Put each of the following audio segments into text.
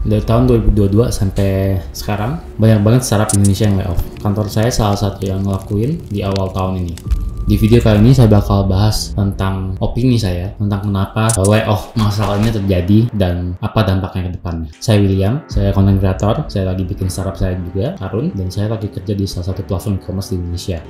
Dari tahun 2022 sampai sekarang, banyak banget startup Indonesia yang layoff. Kantor saya salah satu yang ngelakuin di awal tahun ini. Di video kali ini saya bakal bahas tentang opini saya tentang kenapa layoff masalah ini terjadi dan apa dampaknya ke depannya. Saya William, saya content creator, saya lagi bikin startup saya juga, Arun, dan saya lagi kerja di salah satu platform e-commerce di Indonesia.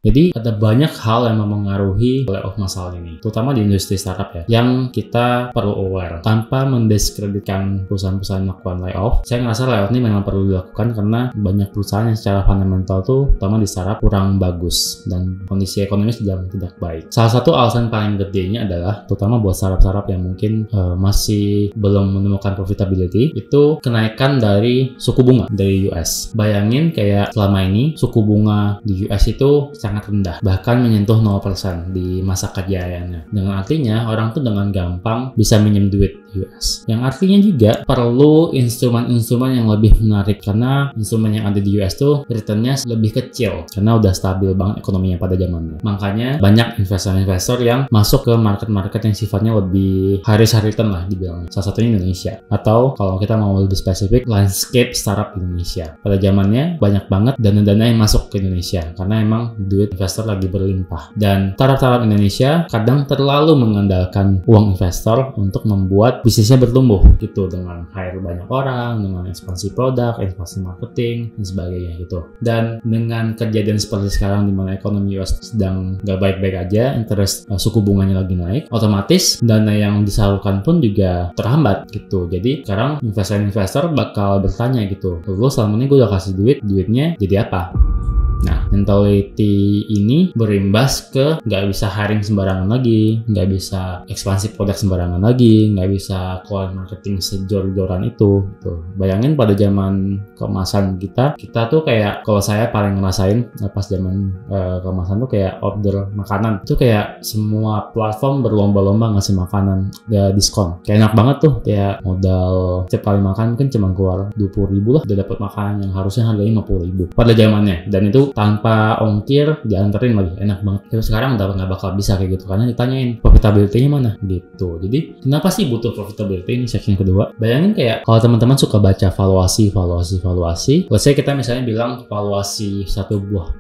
Jadi ada banyak hal yang mempengaruhi layoff masalah ini, terutama di industri startup ya, yang kita perlu aware. Tanpa mendiskreditkan perusahaan-perusahaan melakukan layoff, saya ngerasa layoff ini memang perlu dilakukan karena banyak perusahaan yang secara fundamental tuh, terutama di startup, kurang bagus dan kondisi ekonomi sedang tidak baik. Salah satu alasan paling gedenya adalah, terutama buat startup-startup yang mungkin masih belum menemukan profitability, itu kenaikan dari suku bunga dari US. Bayangin kayak selama ini suku bunga di US itu sangat rendah, bahkan menyentuh 0% di masa kejayaannya. Dengan artinya orang tuh dengan gampang bisa minjem duit US. Yang artinya juga perlu instrumen-instrumen yang lebih menarik karena instrumen yang ada di US tuh returnnya lebih kecil karena udah stabil banget ekonominya pada zamannya. Makanya banyak investor-investor yang masuk ke market-market yang sifatnya lebih high return lah dibilang. Salah satunya Indonesia. Atau kalau kita mau lebih spesifik, landscape startup Indonesia. Pada zamannya banyak banget dana-dana yang masuk ke Indonesia karena emang duit investor lagi berlimpah. Dan startup Indonesia kadang terlalu mengandalkan uang investor untuk membuat bisnisnya bertumbuh gitu, dengan hire banyak orang, dengan ekspansi produk, ekspansi marketing, dan sebagainya gitu. Dan dengan kejadian seperti sekarang di mana ekonomi US sedang gak baik-baik aja, interest suku bunganya lagi naik, otomatis dana yang disalurkan pun juga terhambat gitu. Jadi sekarang investor-investor bakal bertanya gitu, lu selama ini gue udah kasih duitnya jadi apa? Nah, mentality ini berimbas ke nggak bisa hiring sembarangan lagi, nggak bisa ekspansi produk sembarangan lagi, nggak bisa keluar marketing sejor-joran itu. Gitu. Bayangin pada zaman kemasan kita tuh kayak, kalau saya paling ngerasain pas zaman kemasan tuh kayak order makanan. Itu kayak semua platform berlomba-lomba ngasih makanan ya diskon. Kayak enak banget tuh, kayak modal setiap kali makan kan cuma keluar 20.000 lah, udah dapat makanan yang harusnya harganya 50.000 pada zamannya. Dan itu tanpa ongkir dianterin lagi, enak banget. Tapi sekarang udah nggak bakal bisa kayak gitu karena ditanyain profitability-nya mana gitu. Jadi kenapa sih butuh profitability? Ini section kedua. Bayangin kayak kalau teman-teman suka baca valuasi. Let's say kita misalnya bilang valuasi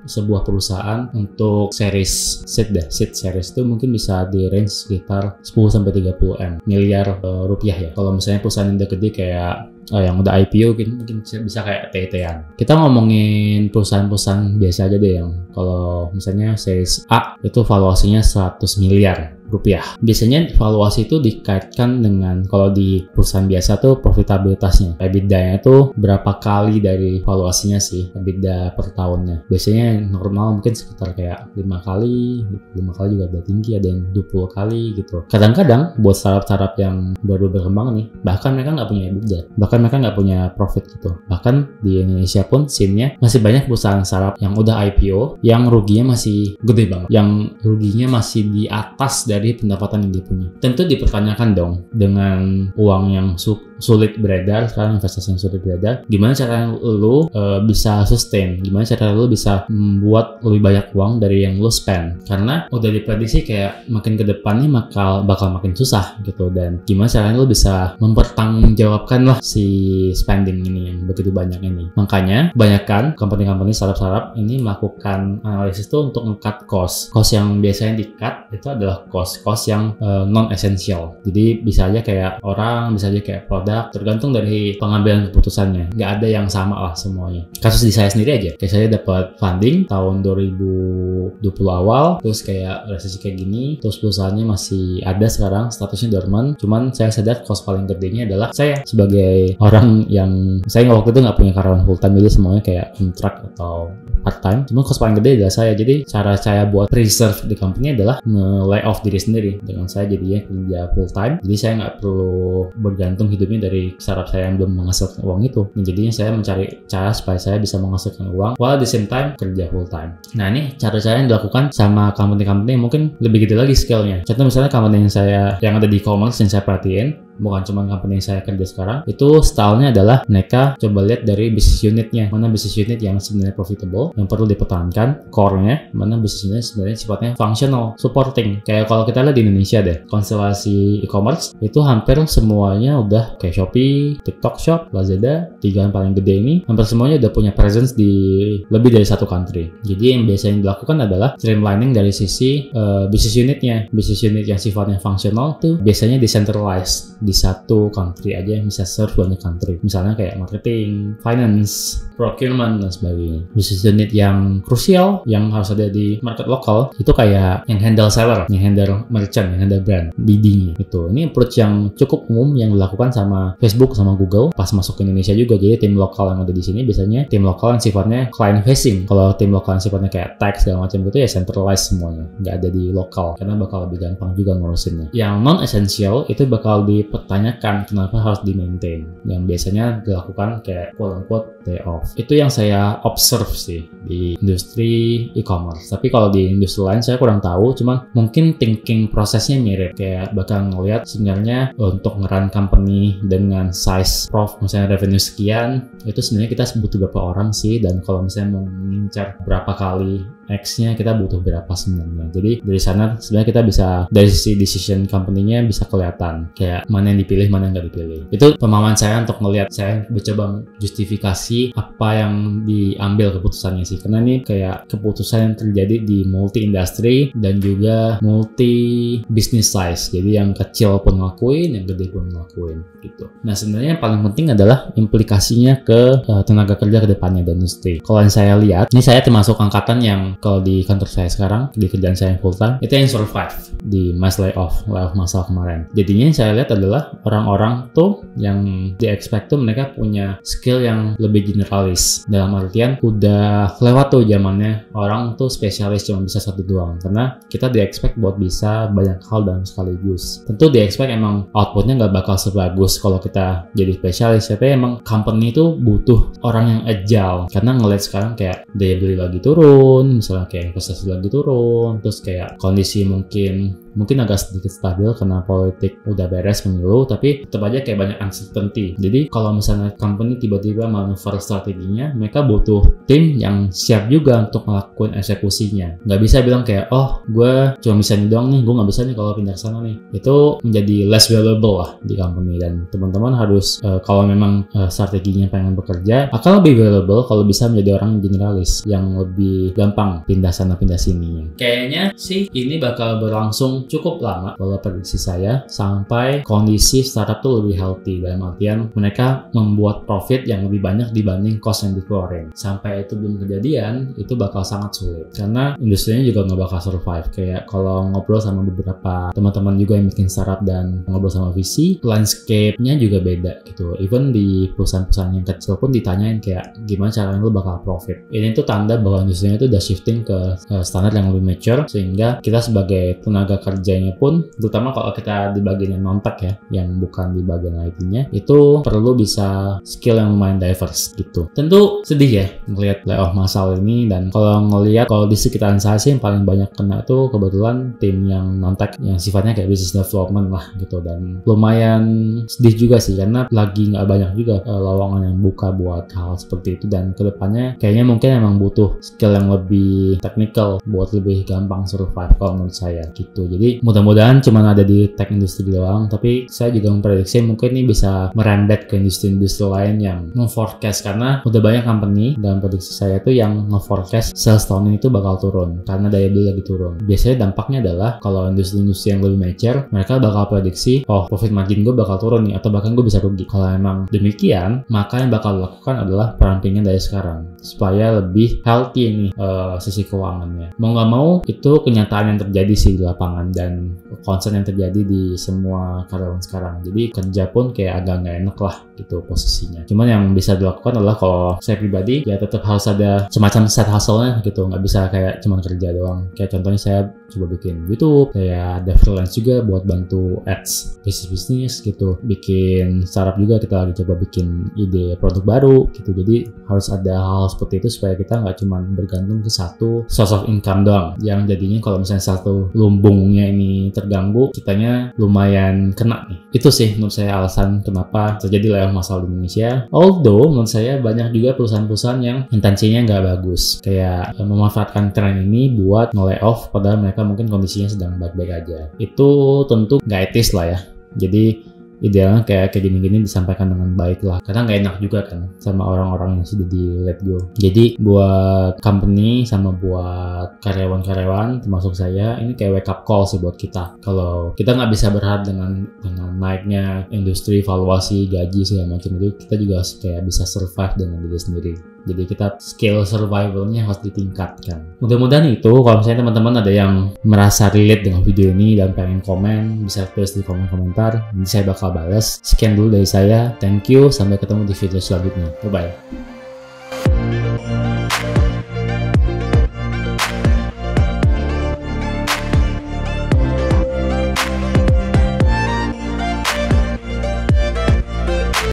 sebuah perusahaan untuk series seed series itu mungkin bisa di range sekitar 10-30 miliar rupiah ya. Kalau misalnya perusahaan yang udah gede kayak yang udah IPO mungkin bisa kayak TT-an. Kita ngomongin perusahaan-perusahaan biasa aja deh, yang kalau misalnya series A itu valuasinya 100 miliar rupiah. Biasanya valuasi itu dikaitkan dengan, kalau di perusahaan biasa tuh profitabilitasnya. EBITDA-nya tuh berapa kali dari valuasinya sih, EBITDA per tahunnya. Biasanya normal mungkin sekitar kayak 5 kali juga udah tinggi, ada yang 20 kali gitu. Kadang-kadang buat startup yang baru berkembang nih, bahkan mereka nggak punya EBITDA, bahkan mereka nggak punya profit gitu. Bahkan di Indonesia pun scene-nya masih banyak perusahaan startup yang udah IPO yang ruginya masih gede banget, yang ruginya masih di atas dari pendapatan yang dia punya. Tentu dipertanyakan dong, dengan uang yang sulit beredar sekarang, investasi yang sulit beredar, gimana cara lu bisa sustain, gimana cara lu bisa membuat lebih banyak uang dari yang lu spend, karena udah diprediksi kayak makin ke depannya bakal makin susah gitu. Dan gimana caranya lu bisa mempertanggungjawabkan lah si spending ini yang begitu banyak ini. Makanya kebanyakan company startup ini melakukan analisis tuh untuk nge-cut cost yang biasanya di-cut itu adalah cost yang non-essential. Jadi bisa aja kayak orang, bisa aja kayak produk, tergantung dari pengambilan keputusannya. Nggak ada yang sama lah semuanya. Kasus di saya sendiri aja, kayak saya dapat funding tahun 2020 awal, terus kayak resesi kayak gini, terus perusahaannya masih ada sekarang, statusnya dormant. Cuman saya sadar cost paling gedenya adalah saya sebagai orang yang, saya waktu itu nggak punya karyawan full time, jadi semuanya kayak kontrak atau part time. Cuma cost paling gede adalah saya. Jadi cara saya buat preserve di company adalah nge-lay off diri sendiri, dengan saya jadinya kerja full time. Jadi saya nggak perlu bergantung hidupnya dari startup saya yang belum menghasilkan uang itu. Dan jadinya saya mencari cara supaya saya bisa menghasilkan uang while at the same time kerja full time. Nah, ini cara saya yang dilakukan sama company yang mungkin lebih gede lagi scale-nya. Contoh misalnya company yang ada di e-commerce yang saya perhatiin, bukan cuma company yang saya kerja sekarang, itu stylenya adalah mereka coba lihat dari bisnis unitnya, mana bisnis unit yang sebenarnya profitable, yang perlu dipertahankan core-nya, mana bisnis unit sebenarnya sifatnya functional, supporting. Kayak kalau kita lihat di Indonesia deh, konstelasi e-commerce itu hampir semuanya udah kayak Shopee, TikTok Shop, Lazada, 3 yang paling gede ini, hampir semuanya udah punya presence di lebih dari satu country. Jadi yang biasanya dilakukan adalah streamlining dari sisi bisnis unitnya. Bisnis unit yang sifatnya functional tuh biasanya decentralized di satu country aja yang bisa serve banyak country. Misalnya kayak marketing, finance, procurement, dan sebagainya. Bisnis unit yang krusial yang harus ada di market lokal itu kayak yang handle seller, yang handle merchant, yang handle brand, BD-nya itu. Ini approach yang cukup umum yang dilakukan sama Facebook sama Google pas masuk ke Indonesia juga. Jadi tim lokal yang ada di sini biasanya tim lokal yang sifatnya client facing. Kalau tim lokal yang sifatnya kayak tech segala macam gitu ya centralized semuanya, nggak ada di lokal karena bakal lebih gampang juga ngurusinnya. Yang non essential itu bakal dipertanyakan kenapa harus di maintain, yang biasanya dilakukan kayak quote unquote day off. Itu yang saya observe sih di industri e-commerce. Tapi kalau di industri lain saya kurang tahu, cuman mungkin thinking prosesnya mirip. Kayak bakal ngelihat sebenarnya untuk nge-run company dengan size misalnya revenue sekian, itu sebenarnya kita butuh berapa orang sih, dan kalau misalnya mau mengincar berapa kali X-nya kita butuh berapa sebenarnya. Jadi dari sana sebenarnya kita bisa dari sisi decision company-nya bisa kelihatan kayak mana yang dipilih, mana yang nggak dipilih. Itu pemahaman saya untuk ngelihat, saya mencoba justifikasi apa yang diambil keputusannya sih. Karena ini kayak keputusan yang terjadi di multi industry dan juga multi business size. Jadi yang kecil pun ngelakuin, yang gede pun ngelakuin gitu. Nah sebenarnya yang paling penting adalah implikasinya ke tenaga kerja ke depannya dan industri. Kalau yang saya lihat, ini saya termasuk angkatan yang kalau di kantor saya sekarang, di kerjaan saya yang full time, itu yang survive di mass layoff masal kemarin. Jadinya yang saya lihat adalah orang-orang tuh yang di-expect tuh mereka punya skill yang lebih generalis. Dalam artian udah lewat tuh zamannya orang tuh spesialis cuma bisa satu doang. Karena kita di-expect buat bisa banyak hal dalam sekaligus. Tentu di-expect emang outputnya nggak bakal sebagus kalau kita jadi spesialis. Tapi emang company tuh butuh orang yang agile. Karena ngeliat sekarang kayak daya beli lagi turun, misalnya kayak investasi lagi turun, terus kayak kondisi mungkin agak sedikit stabil karena politik udah beres pemilu, tapi tetap aja kayak banyak uncertainty. Jadi kalau misalnya company tiba-tiba manuver strateginya, mereka butuh tim yang siap juga untuk melakukan eksekusinya. Nggak bisa bilang kayak, oh gue cuma bisa ini doang nih, gue nggak bisa nih kalau pindah ke sana nih. Itu menjadi less valuable lah di company, dan teman-teman harus kalau memang strateginya pengen bekerja, akan lebih valuable kalau bisa menjadi orang generalis yang lebih gampang pindah sana pindah sini. Kayaknya sih ini bakal berlangsung cukup lama kalau prediksi saya, sampai kondisi startup tuh lebih healthy, dalam artian mereka membuat profit yang lebih banyak dibanding cost yang dikeluarin. Sampai itu belum kejadian, itu bakal sangat sulit karena industrinya juga nggak bakal survive. Kayak kalau ngobrol sama beberapa teman-teman juga yang bikin startup dan ngobrol sama VC, landscape-nya juga beda gitu. Even di perusahaan-perusahaan yang kecil pun ditanyain kayak gimana caranya lu bakal profit. Ini tuh tanda bahwa industrinya itu udah shifting ke standar yang lebih mature, sehingga kita sebagai tenaga kerjanya pun, terutama kalau kita di bagian yang non-tech ya, yang bukan di bagian IT-nya, itu perlu bisa skill yang lumayan diverse gitu. Tentu sedih ya ngelihat layoff massal ini, dan kalau di sekitaran saya sih yang paling banyak kena tuh kebetulan tim yang non-tech yang sifatnya kayak business development lah gitu, dan lumayan sedih juga sih karena lagi nggak banyak juga lowongan yang buka buat hal seperti itu, dan kedepannya kayaknya mungkin emang butuh skill yang lebih technical buat lebih gampang survive kalau menurut saya gitu. Jadi mudah-mudahan cuma ada di tech industry doang, tapi saya juga memprediksi mungkin ini bisa merembet ke industri-industri lain yang memforecast, karena udah banyak company dalam prediksi saya tuh yang nge-forecast sales tahun ini tuh bakal turun karena daya beli lagi turun. Biasanya dampaknya adalah kalau industri-industri yang lebih mature, mereka bakal prediksi, oh profit margin gue bakal turun nih, atau bahkan gue bisa rugi. Kalau emang demikian, maka yang bakal dilakukan adalah perampingan dari sekarang supaya lebih healthy nih sisi keuangannya. Mau nggak mau itu kenyataan yang terjadi sih di lapangan dan concern yang terjadi di semua karyawan sekarang. Jadi kerja pun kayak agak nggak enak lah gitu posisinya. Cuman yang bisa dilakukan adalah kalau saya pribadi ya tetap harus ada semacam side hustle-nya gitu, nggak bisa kayak cuma kerja doang. Kayak contohnya saya coba bikin YouTube, kayak ada freelance juga buat bantu ads bisnis gitu, bikin startup juga, kita lagi coba bikin ide produk baru gitu. Jadi harus ada hal seperti itu supaya kita nggak cuma bergantung ke satu source of income doang, yang jadinya kalau misalnya satu lumbungnya ini terganggu, kitanya lumayan kena nih. Itu sih menurut saya alasan kenapa terjadi layoff massal di Indonesia. Although menurut saya banyak juga perusahaan-perusahaan yang intensinya nggak bagus, kayak memanfaatkan tren ini buat nge-layoff padahal mereka mungkin kondisinya sedang baik-baik aja. Itu tentu nggak etis lah ya. Jadi idealnya kayak gini-gini disampaikan dengan baik lah, karena nggak enak juga kan sama orang-orang yang sudah di let go. Jadi buat company sama buat karyawan-karyawan termasuk saya, ini kayak wake up call sih buat kita. Kalau kita nggak bisa berharap dengan naiknya industri, valuasi, gaji segala macam itu, kita juga kayak bisa survive dengan diri sendiri. Jadi kita skill survivalnya harus ditingkatkan. Mudah-mudahan itu, kalau misalnya teman-teman ada yang merasa relate dengan video ini dan pengen komen, bisa tulis di kolom komentar. Nanti saya bakal balas. Sekian dulu dari saya. Thank you. Sampai ketemu di video selanjutnya. Bye-bye.